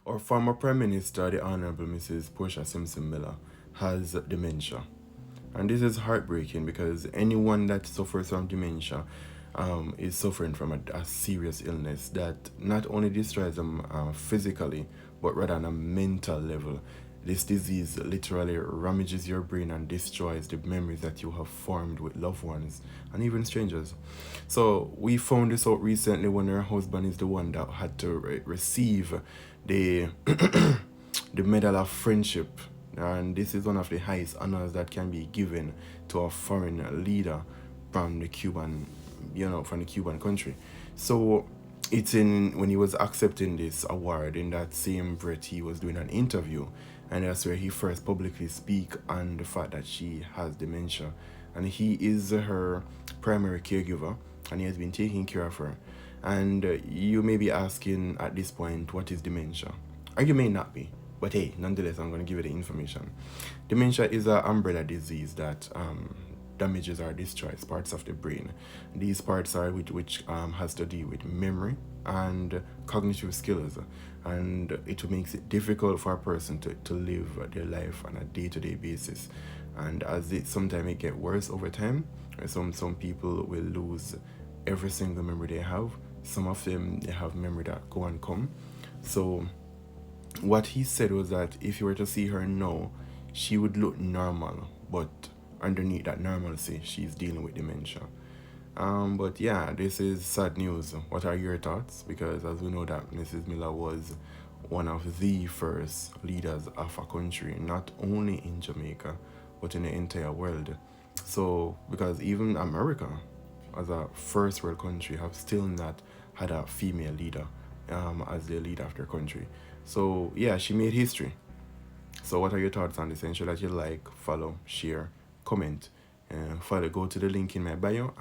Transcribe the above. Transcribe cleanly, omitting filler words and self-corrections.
Our former Prime Minister, the Honorable Mrs. Portia Simpson-Miller, has dementia. And this is heartbreaking because anyone that suffers from dementia is suffering from a serious illness that not only destroys them physically, but rather on a mental level. This disease literally ramages your brain and destroys the memories that you have formed with loved ones and even strangers. So we found this out recently when her husband is the one that had to receive the the Medal of Friendship, and this is one of the highest honors that can be given to a foreign leader from the Cuban, from the Cuban country. So it's in when he was accepting this award, in that same breath he was doing an interview, and that's where he first publicly speak on the fact that she has dementia, and he is her primary caregiver, and he has been taking care of her. And you may be asking at this point, what is dementia? Or you may not be, but hey, nonetheless, I'm going to give you the information. Dementia is an umbrella disease that damages or destroys parts of the brain. These parts are which has to do with memory and cognitive skills, and it makes it difficult for a person to live their life on a day-to-day basis. And as sometimes it gets worse over time, some people will lose every single memory they have. Some of them, they have memory that go and come. So what he said was that if you were to see her now, she would look normal, but underneath that normalcy, she's dealing with dementia. But yeah, this is sad news. What are your thoughts? Because as we know that Mrs. Miller was one of the first leaders of a country, not only in Jamaica, but in the entire world. So, because even America, as a first world country, have still not had a female leader as the leader of their country. So yeah, she made history. So what are your thoughts on this? Ensure that you like, follow, share, comment, follow. Go to the link in my bio.